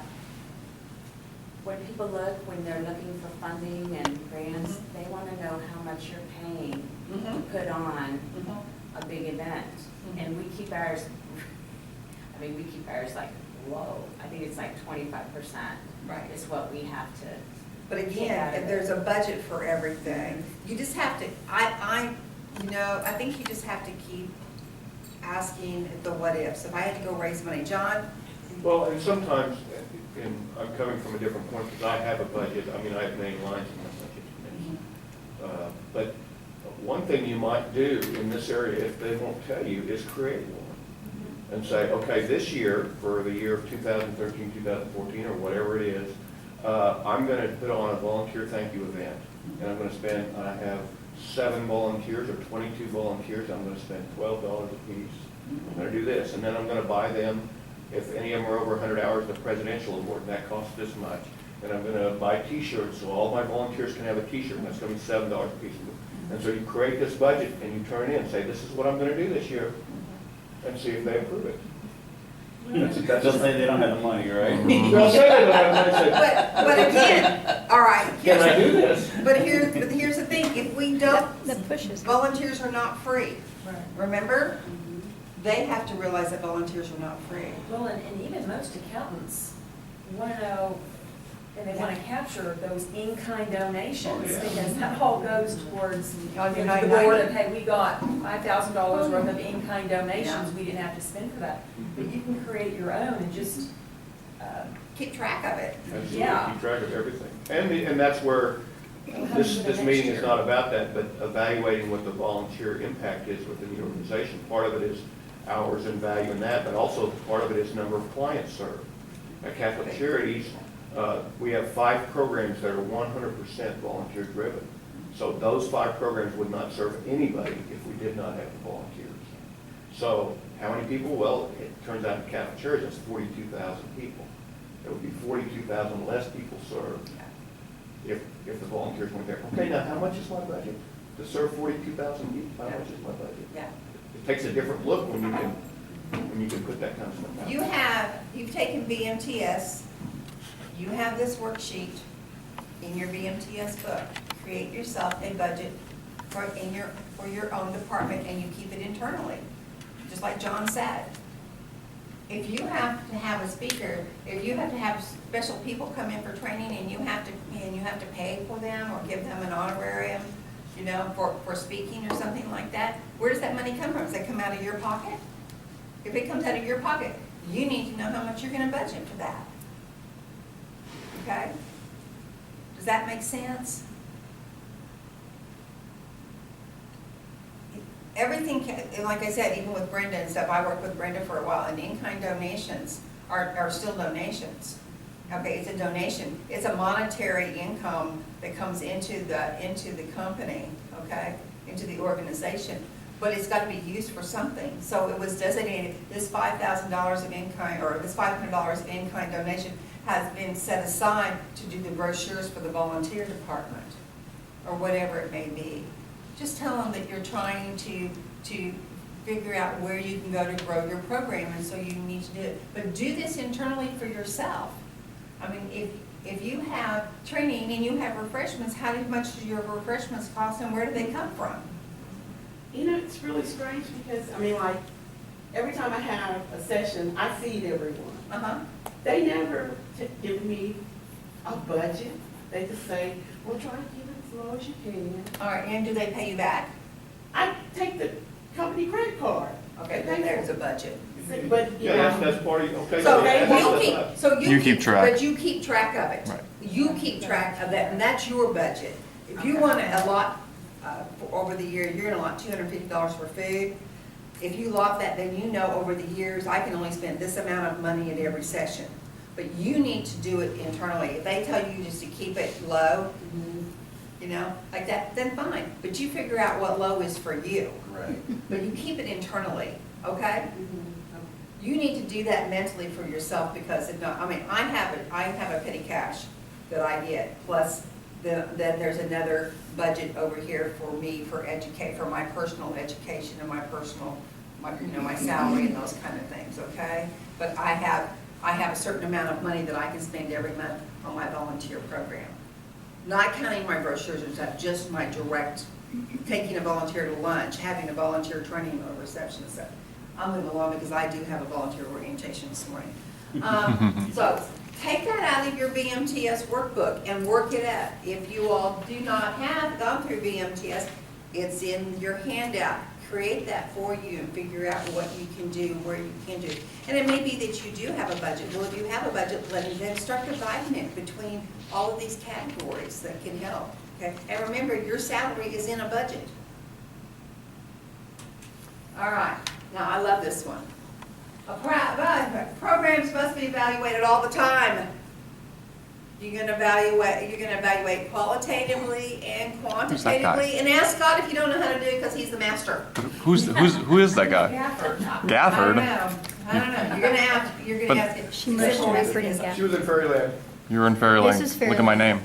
S4: when people look, when they're looking for funding and grants, they want to know how much you're paying to
S2: Mhm.
S4: put on
S2: Mhm.
S4: a big event. And we keep ours, I mean, we keep ours like, whoa, I think it's like 25%.
S2: Right.
S4: Is what we have to.
S2: But
S4: take out
S2: again,
S4: of
S2: if
S4: it.
S2: there's a budget for everything. You just have to, I think you just have to keep asking the what ifs. If I had to go raise money, John,
S7: Well, and sometimes, and I'm coming from a different point, because I have a budget, I mean, I have main lines in my budget. But one thing you might do in this area, if they won't tell you, is create one. And say, okay, this year, for the year of 2013, 2014, or whatever it is, I'm going to put on a volunteer thank you event. And I'm going to spend, I have 7 volunteers or 22 volunteers, I'm going to spend $12 a piece. I'm going to do this, and then I'm going to buy them, if any of them are over 100 hours, the presidential award, and that costs this much. And I'm going to buy T-shirts, so all my volunteers can have a T-shirt, and that's going to be $7 a piece. And so you create this budget, and you turn it in, say, this is what I'm going to do this year, and see if they approve it.
S9: They'll say they don't have the money, right?
S7: They'll say they don't have money, say,
S2: but again, all right.
S7: can I do this?
S2: But here's the thing, if we don't,
S5: That pushes.
S2: volunteers are not free.
S8: Right.
S2: Remember? They have to realize that volunteers are not free.
S8: Well, and even most accountants want to know, and they want to capture those in-kind donations,
S7: Oh, yeah.
S8: because that all goes towards,
S2: On your
S8: the
S2: 990.
S8: board of, hey, we got $5,000 worth of in-kind donations, we didn't have to spend for that. But you can create your own and just,
S2: Keep track of it.
S7: Absolutely,
S8: Yeah.
S7: keep track of everything. And that's where, this meeting is not about that, but evaluating what the volunteer impact is within the organization. Part of it is hours and value in that, but also part of it is number of clients served. At Catholic Charities, we have 5 programs that are 100% volunteer driven. So those 5 programs would not serve anybody if we did not have the volunteers. So how many people? Well, it turns out in Catholic Charities, it's 42,000 people. There would be 42,000 less people served if the volunteers weren't there. Okay, now how much is my budget? To serve 42,000 people, how much is my budget?
S2: Yeah.
S7: It takes a different look when you can put that kind of stuff out.
S2: You've taken BMTS, you have this worksheet in your BMTS book. Create yourself a budget for your own department and you keep it internally, just like John said. If you have to have a speaker, if you have to have special people come in for training and you have to pay for them or give them an honorarium, you know, for speaking or something like that, where does that money come from? Does that come out of your pocket? If it comes out of your pocket, you need to know how much you're gonna budget for that. Okay? Does that make sense? Everything, like I said, even with Brenda and stuff, I worked with Brenda for a while, and in-kind donations are still donations. Okay, it's a donation, it's a monetary income that comes into the company, okay, into the organization. but it's got to be used for something. So it was designated, this $5,000 of in-kind, or this $500 of in-kind donation has been set aside to do the brochures for the volunteer department, or whatever it may be. Just tell them that you're trying to figure out where you can go to grow your program, and so you need to do it. But do this internally for yourself. I mean, if you have training and you have refreshments, how much do your refreshments cost and where do they come from?
S10: You know, it's really strange because, I mean, like, every time I have a session, I feed everyone.
S2: Uh-huh.
S10: They never give me a budget. They just say, we'll try to keep it as low as you can.
S2: All right, and do they pay you back?
S10: I take the company credit card.
S2: Okay, then there's a budget.
S10: But, you
S7: Yeah,
S10: know,
S7: that's part of, okay.
S2: So
S7: that's-
S3: You keep track.
S2: But you keep track of it.
S3: Right.
S2: You keep track of that, and that's your budget. If you want to allot, over the year, you're going to allot $250 for food. If you allot that, then you know over the years, I can only spend this amount of money at every session. But you need to do it internally. If they tell you just to keep it low, you know, like that, then fine. But you figure out what low is for you.
S1: Right.
S2: But you keep it internally, okay? You need to do that mentally for yourself, because if not, I mean, I have a petty cash that I get, plus then there's another budget over here for me for my personal education and my personal, my salary and those kind of things, okay? But I have a certain amount of money that I can spend every month on my volunteer program. Not counting my brochures and stuff, just my direct, taking a volunteer to lunch, having a volunteer training or reception and stuff. I'll move along because I do have a volunteer orientation this morning. So take that out of your VMTS workbook and work it out. If you all do not have gone through VMTS, it's in your handout. Create that for you and figure out what you can do, where you can do. And it may be that you do have a budget. Well, if you have a budget, then start dividing it between all of these categories that can help. Okay? And remember, your salary is in a budget. All right. Now, I love this one. A program's supposed to be evaluated all the time. You're gonna evaluate qualitatively and quantitatively. And ask God if you don't know how to do it, because He's the master.
S3: Who is that guy? Gafford.
S2: I don't know. You're gonna ask it.
S5: She must have effort in Gafford.
S7: She was in Fairyland.
S3: You were in Fairyland.
S5: This is
S3: Look at my name.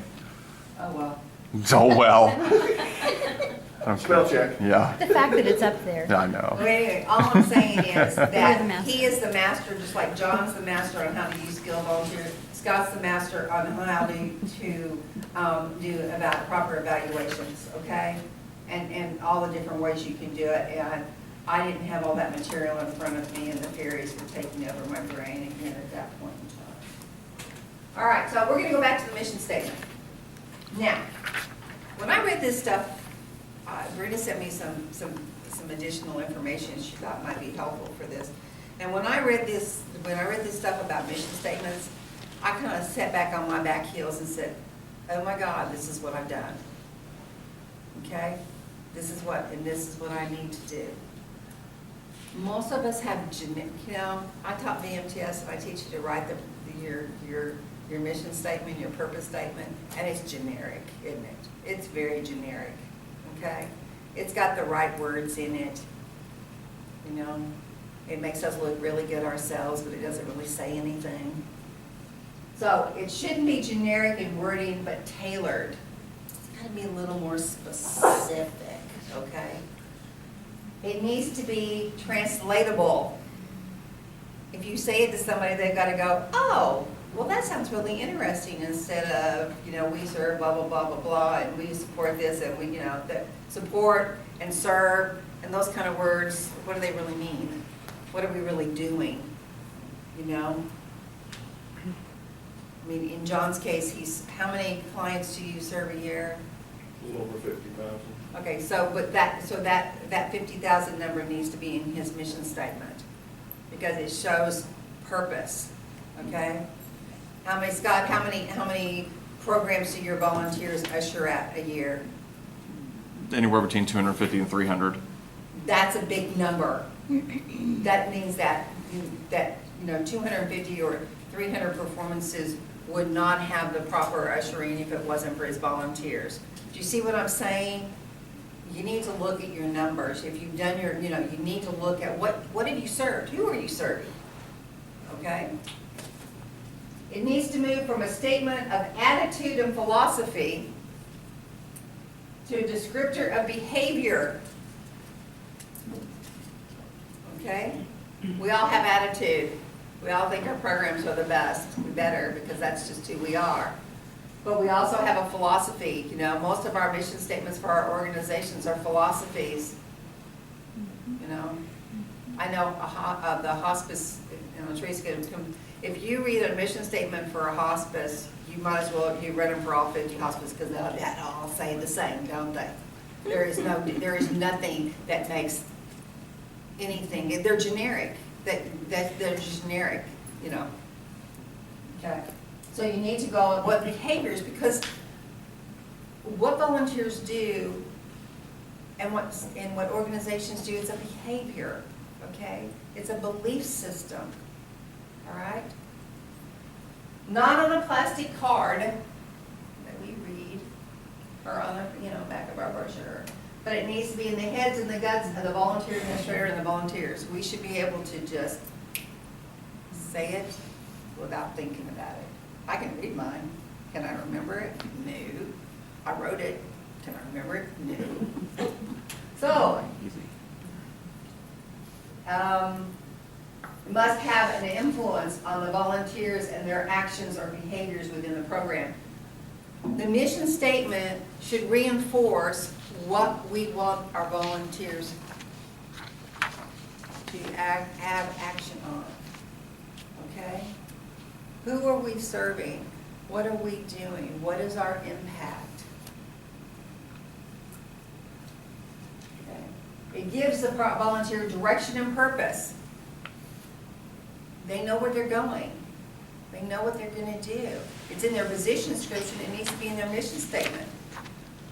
S2: Oh, well.
S3: Oh, well. Okay.
S7: Spell check.
S3: Yeah.
S5: The fact that it's up there.
S3: Yeah, I know.
S2: Well, anyway, all I'm saying is
S5: You're the
S2: that
S5: master.
S2: He is the master, just like John's the master on how to use skilled volunteers. Scott's the master on how to do about proper evaluations, okay? And all the different ways you can do it. And I didn't have all that material in front of me, and the fairies were taking over my brain again at that point in time. All right, so we're going to go back to the mission statement. Now, when I read this stuff, Brenda sent me some additional information she thought might be helpful for this. And when I read this stuff about mission statements, I kind of sat back on my back heels and said, oh my God, this is what I've done. Okay? This is what I need to do. Most of us have, I taught VMTS and I teach you to write your mission statement, your purpose statement, and it's generic, isn't it? It's very generic, okay? It's got the right words in it, It makes us look really good ourselves, but it doesn't really say anything. So it shouldn't be generic in wording, but tailored. It's got to be a little more specific, okay? It needs to be translatable. If you say it to somebody, they've got to go, oh, well, that sounds really interesting, instead of, we serve blah, blah, blah, blah, blah, and we support this, and we, that support and serve, and those kind of words, what do they really mean? What are we really doing, I mean, in John's case, how many clients do you serve a year?
S7: A little over 50,000.
S2: Okay, so that 50,000 number needs to be in his mission statement, because it shows purpose, okay? Scott, how many programs do your volunteers usher at a year?
S3: Anywhere between 250 and 300.
S2: That's a big number. That means that 250 or 300 performances would not have the proper ushering if it wasn't for his volunteers. Do you see what I'm saying? you need to look at your numbers. If you've done your, you need to look at what have you served? Who are you serving? Okay? It needs to move from a statement of attitude and philosophy to a descriptor of behavior. Okay? We all have attitude. We all think our programs are the best. We better, because that's just who we are. But we also have a philosophy. Most of our mission statements for our organizations are philosophies. I know the hospice, Teresa, if you read a mission statement for a hospice, you might as well, you read them for all 50 hospices, because they all say the same, don't they? There is nothing that makes anything, they're generic, they're generic, Okay. So you need to go on what behaviors, because what volunteers do and what organizations do, it's a behavior, okay? It's a belief system, all right? Not on a plastic card that we read, or on the back of our brochure, but it needs to be in the heads and the guts of the volunteer administrator and the volunteers. We should be able to just say it without thinking about it. I can read mine. Can I remember it? No. I wrote it. Can I remember it? No. So, must have an influence on the volunteers and their actions or behaviors within the program. The mission statement should reinforce what we want our volunteers to have action on. Okay? Who are we serving? What are we doing? What is our impact? Okay. It gives the volunteer direction and purpose. They know where they're going. They know what they're going to do. It's in their position description. It needs to be in their mission statement.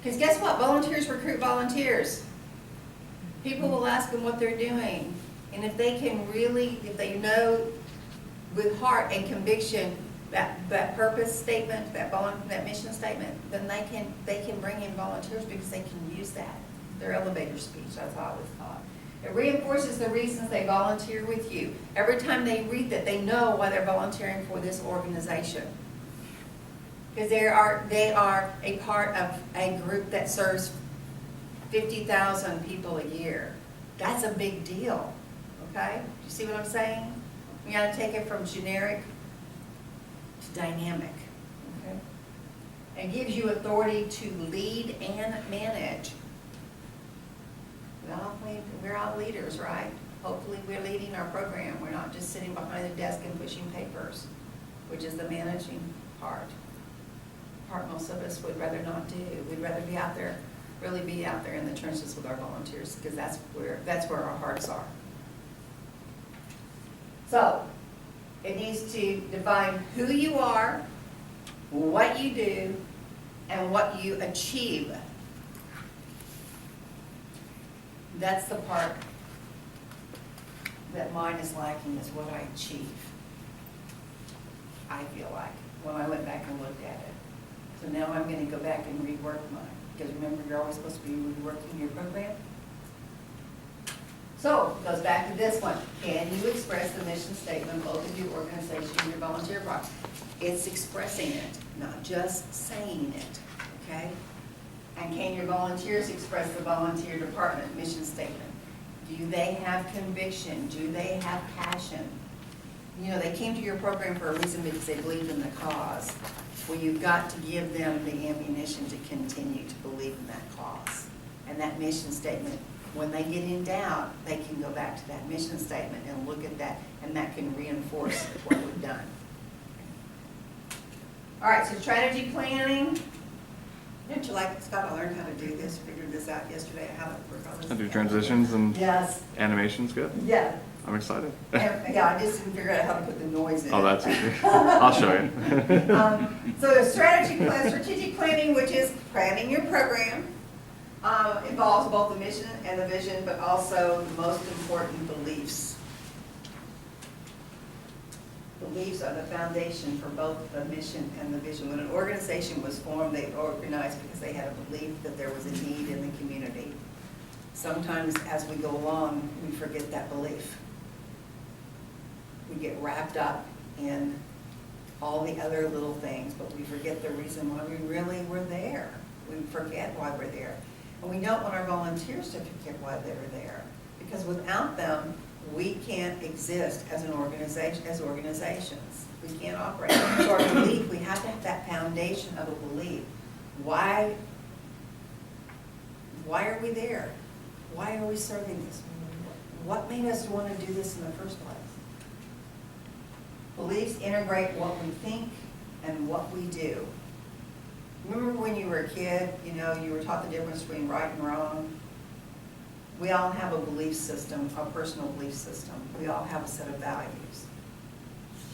S2: Because guess what? Volunteers recruit volunteers. People will ask them what they're doing. And if they can really, if they know with heart and conviction that purpose statement, that mission statement, then they can bring in volunteers, because they can use that. Their elevator speech, that's how I was taught. It reinforces the reasons they volunteer with you. Every time they read that, they know why they're volunteering for this organization. Because they are a part of a group that serves 50,000 people a year. That's a big deal, okay? Do you see what I'm saying? We gotta take it from generic to dynamic, okay? It gives you authority to lead and manage. We're all leaders, right? Hopefully we're leading our program. We're not just sitting behind the desk and pushing papers, which is the managing part. Part most of us would rather not do. We'd rather be out there, really be out there in the trenches with our volunteers, because that's where our hearts are. So, it needs to define who you are, what you do, and what you achieve. That's the part that mine is lacking, is what I achieve. I feel like, when I went back and looked at it. So now I'm going to go back and rework mine, because remember, you're always supposed to be reworking your program. So, it goes back to this one. Can you express the mission statement, both of your organization and your volunteer project? It's expressing it, not just saying it, okay? And can your volunteers express the volunteer department mission statement? Do they have conviction? Do they have passion? They came to your program for a reason, because they believe in the cause. Well, you've got to give them the ammunition to continue to believe in that cause. And that mission statement, when they get in doubt, they can go back to that mission statement and look at that, and that can reinforce what we've done. All right, so strategy planning. Didn't you like, Scott, I learned how to do this, figured this out yesterday, how to work on this.
S3: I do transitions and
S2: Yes.
S3: Animation's good.
S2: Yeah.
S3: I'm excited.
S2: Yeah, I just didn't figure out how to put the noise in.
S3: Oh, that's easy. I'll show you.
S2: So the strategic planning, which is planning your program, involves both the mission and the vision, but also the most important beliefs. Beliefs are the foundation for both the mission and the vision. When an organization was formed, they organized because they had a belief that there was a need in the community. sometimes as we go along, we forget that belief. We get wrapped up in all the other little things, but we forget the reason why we really were there. We forget why we're there. And we don't want our volunteers to forget why they were there, because without them, we can't exist as an organization, as organizations. We can't operate. So our belief, we have to have that foundation of a belief. Why are we there? Why are we serving this? What made us want to do this in the first place? Beliefs integrate what we think and what we do. Remember when you were a kid, you know, you were taught the difference between right and wrong? We all have a belief system, a personal belief system. We all have a set of values.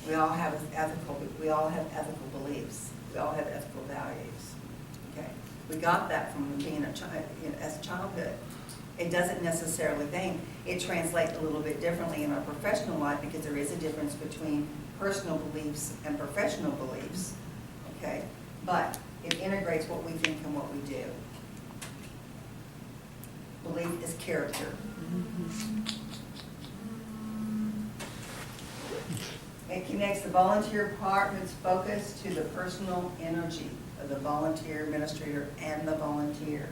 S2: We all have ethical beliefs. We all have ethical values. Okay, we got that from being a child, you know, as a childhood. It doesn't necessarily think. It translates a little bit differently in our professional life because there is a difference between personal beliefs and professional beliefs. Okay, but it integrates what we think and what we do. Belief is character. It connects the volunteer department's focus to the personal energy of the volunteer administrator and the volunteer.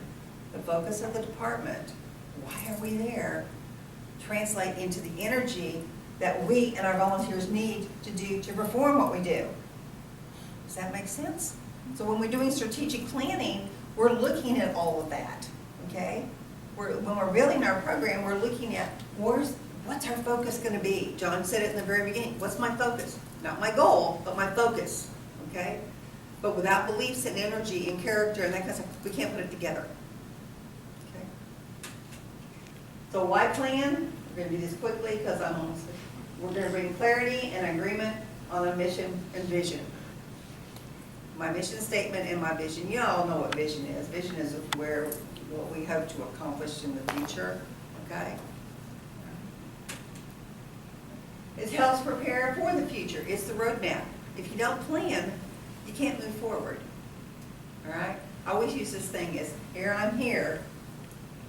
S2: The focus of the department, why are we there, translate into the energy that we and our volunteers need to do to perform what we do. Does that make sense? So when we're doing strategic planning, we're looking at all of that, okay? When we're building our program, we're looking at what's our focus going to be? John said it in the very beginning. What's my focus? Not my goal, but my focus, okay? But without beliefs and energy and character and that kind of stuff, we can't put it together, okay? So why plan? We're going to do this quickly because we're going to bring clarity and agreement on a mission and vision. My mission statement and my vision, you all know what vision is. Vision is what we hope to accomplish in the future, okay? It helps prepare for the future. It's the roadmap. If you don't plan, you can't move forward, all right? I always use this thing as, here I'm here,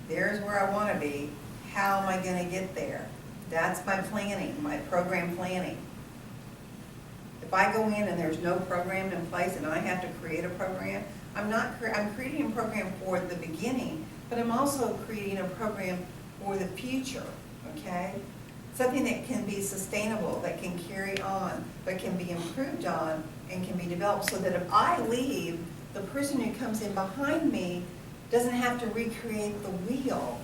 S2: there's where I want to be, how am I going to get there? That's my planning, my program planning. If I go in and there's no program in place and I have to create a program, I'm creating a program for the beginning, but I'm also creating a program for the future, okay? Something that can be sustainable, that can carry on, but can be improved on and can be developed so that if I leave, the person who comes in behind me doesn't have to recreate the wheel.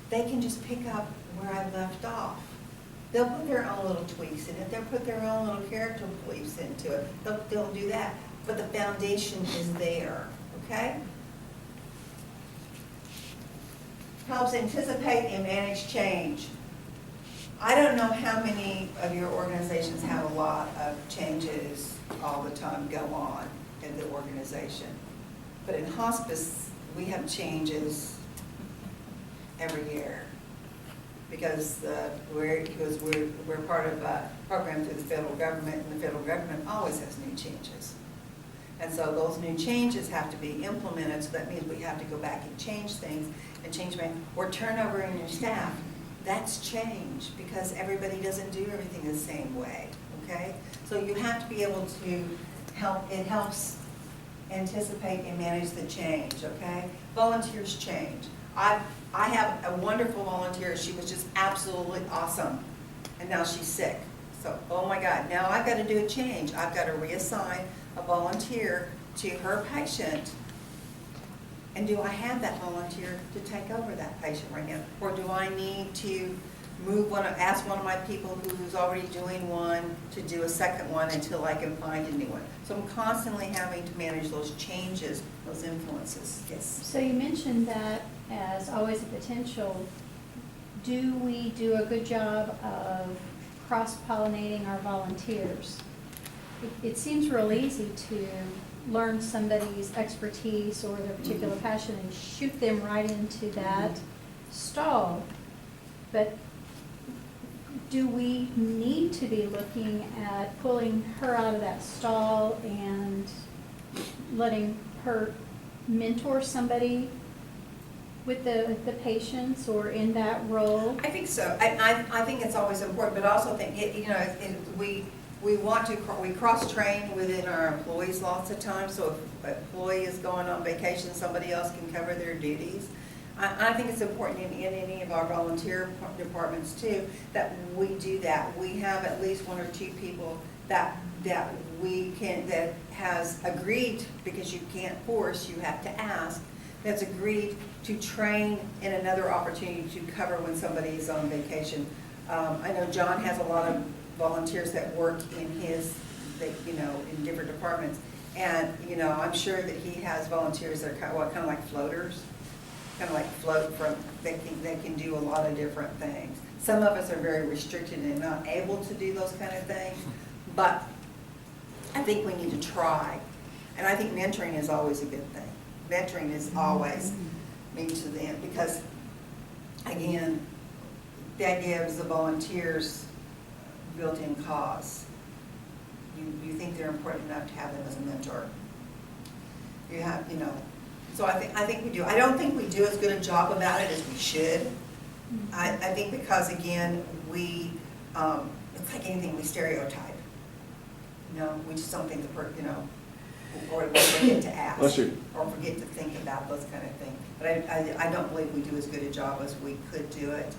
S2: They can just pick up where I left off. They'll put their own little tweaks in it. They'll put their own little character beliefs into it. They'll do that. But the foundation is there, okay? Helps anticipate and manage change. I don't know how many of your organizations have a lot of changes all the time go on in the organization. But in hospice, we have changes every year. Because we're part of a program through the federal government, and the federal government always has new changes. And so those new changes have to be implemented, so that means we have to go back and change things, or turnover in your staff. That's change, because everybody doesn't do everything the same way, okay? So you have to be able to it helps anticipate and manage the change, okay? Volunteers change. I have a wonderful volunteer. She was just absolutely awesome. And now she's sick. So, oh my God, now I've got to do a change. I've got to reassign a volunteer to her patient. And do I have that volunteer to take over that patient right now? Or do I need to ask one of my people who's already doing one to do a second one until I can find a new one? So I'm constantly having to manage those changes, those influences. Yes.
S5: So you mentioned that as always a potential. Do we do a good job of cross-pollinating our volunteers? It seems real easy to learn somebody's expertise or their particular passion and shoot them right into that stall. But do we need to be looking at pulling her out of that stall and letting her mentor somebody with the patients or in that role?
S2: I think so. I think it's always important, but I also think, we want to, we cross-train within our employees lots of times, so if an employee is going on vacation, somebody else can cover their duties. I think it's important in any of our volunteer departments too, that we do that. We have at least one or two people that we can, that has agreed, because you can't force, you have to ask, that's agreed to train in another opportunity to cover when somebody is on vacation. I know John has a lot of volunteers that work in his, in different departments. And, I'm sure that he has volunteers that are kind of like floaters, kind of like float from, they can do a lot of different things. Some of us are very restricted and not able to do those kind of things, but I think we need to try. And I think mentoring is always a good thing. Mentoring is always means to them, because, again, that gives the volunteers built-in cause. You think they're important enough to have them as a mentor. You have, so I think we do. I don't think we do as good a job about it as we should. I think because, again, we, it's like anything, we stereotype. We just don't think or we forget to ask.
S3: Bless you.
S2: Or forget to think about those kind of things. But I don't believe we do as good a job as we could do it.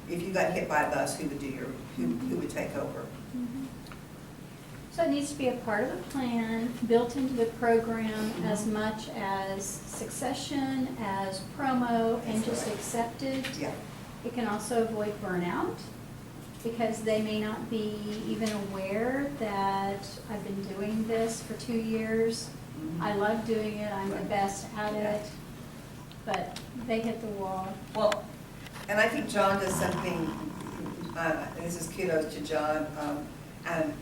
S2: If you got hit by a bus, who would take over?
S5: So it needs to be a part of the plan, built into the program as much as succession, as promo, and just accepted.
S2: Yeah.
S5: It can also avoid burnout, because they may not be even aware that I've been doing this for 2 years. I love doing it, I'm the best at it, but they hit the wall.
S2: Well, and I think John does something, this is kudos to John, and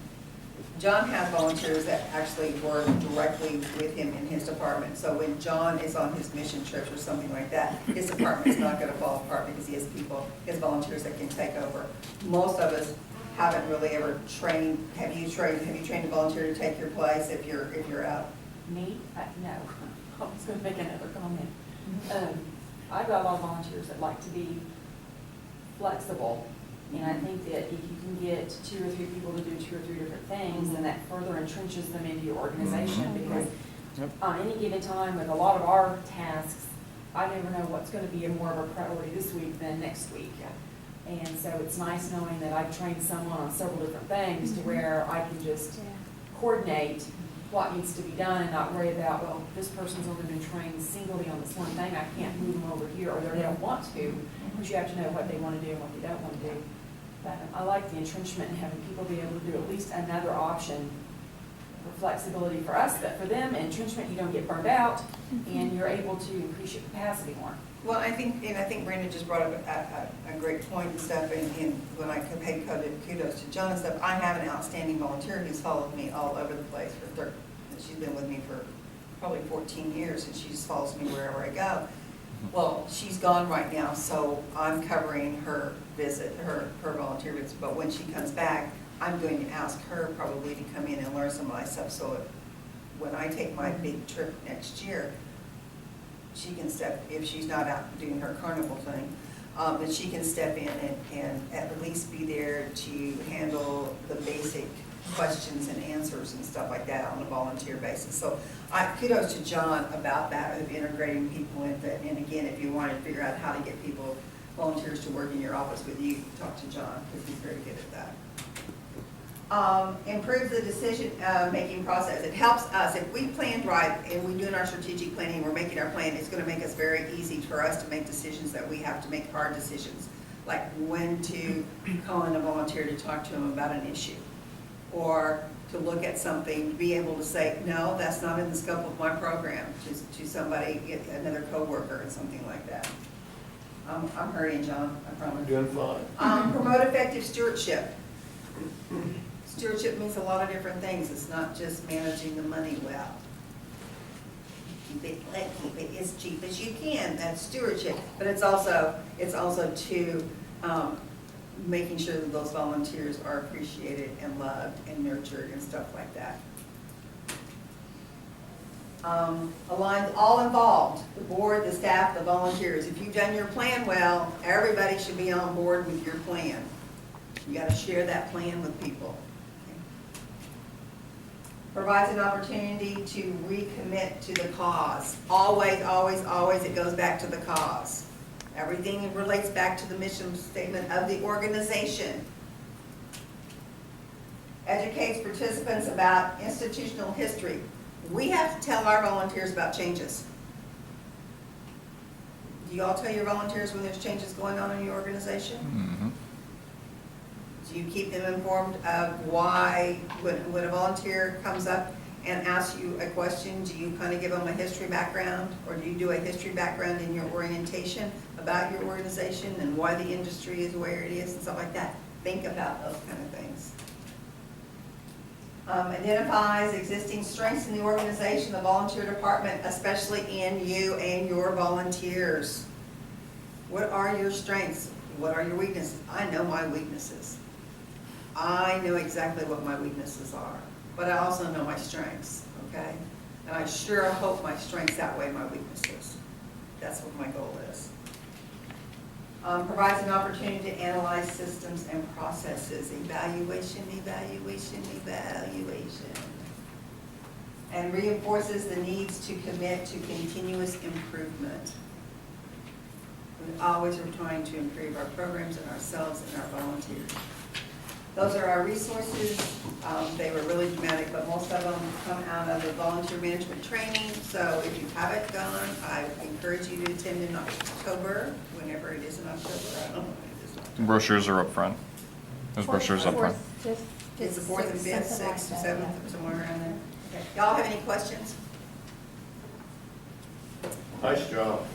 S2: John has volunteers that actually work directly with him in his department. So when John is on his mission trips or something like that, his department is not going to fall apart, because he has people, he has volunteers that can take over. Most of us haven't really ever trained. Have you trained a volunteer to take your place if you're out?
S8: Me? No. I was going to make another comment. I've got a lot of volunteers that like to be flexible. And I think that if you can get 2 or 3 people to do 2 or 3 different things, then that further entrenches them into your organization. Because on any given time, with a lot of our tasks, I never know what's going to be more of a priority this week than next week. And so it's nice knowing that I've trained someone on several different things to where I can just coordinate what needs to be done and not worry about, well, this person's only been trained singly on this one thing, I can't move them over here, or they don't want to, because you have to know what they want to do and what they don't want to do. But I like the entrenchment and having people be able to do at least another option for flexibility for us, but for them, entrenchment, you don't get burned out, and you're able to increase your capacity more.
S2: Well, I think Brenda just brought up a great point and stuff, and when I paid kudos to John and stuff, I have an outstanding volunteer who's followed me all over the place she's been with me for probably 14 years, and she just follows me wherever I go. Well, she's gone right now, so I'm covering her visit, her volunteer visit, but when she comes back, I'm going to ask her probably to come in and learn some of my stuff, so when I take my big trip next year, she can step, if she's not out doing her carnival thing, that she can step in and at least be there to handle the basic questions and answers and stuff like that on a volunteer basis. So kudos to John about that, of integrating people into, and again, if you want to figure out how to get people, volunteers to work in your office with you, talk to John, because he's very good at that. Improves the decision-making process. It helps us, if we planned right and we're doing our strategic planning, we're making our plan, it's going to make us very easy for us to make decisions that we have to make hard decisions, like when to call in a volunteer to talk to them about an issue, or to look at something, be able to say, no, that's not in the scope of my program, to somebody, another coworker, and something like that. I'm hurrying, John, I promise.
S7: Doing fine.
S2: Promote effective stewardship. Stewardship means a lot of different things. It's not just managing the money well. Keep it as cheap as you can. That's stewardship. But it's also to making sure that those volunteers are appreciated and loved and nurtured and stuff like that. aligns all involved, the board, the staff, the volunteers. If you've done your plan well, everybody should be on board with your plan. You gotta share that plan with people. Provides an opportunity to recommit to the cause. Always, always, always, it goes back to the cause. Everything relates back to the mission statement of the organization. Educates participants about institutional history. We have to tell our volunteers about changes. Do you all tell your volunteers when there's changes going on in your organization? Do you keep them informed of why, when a volunteer comes up and asks you a question, do you kind of give them a history background? Or do you do a history background in your orientation about your organization and why the industry is where it is and stuff like that? Think about those kind of things. Identifies existing strengths in the organization, the volunteer department, especially in you and your volunteers. What are your strengths? What are your weaknesses? I know my weaknesses. I know exactly what my weaknesses are, but I also know my strengths, okay? And I sure hope my strengths outweigh my weaknesses. That's what my goal is. Provides an opportunity to analyze systems and processes. Evaluation, evaluation, evaluation. And reinforces the needs to commit to continuous improvement. We always are trying to improve our programs and ourselves and our volunteers. Those are our resources. They were really dramatic, but most of them come out of the volunteer management training. So if you haven't gone, I encourage you to attend in October, whenever it is in October. I don't know when it is in October.
S3: Brochures are up front. There's brochures up front.
S2: It's the 4th and 5th, 6th, 7th, somewhere around there. Okay. Y'all have any questions?
S7: Nice job.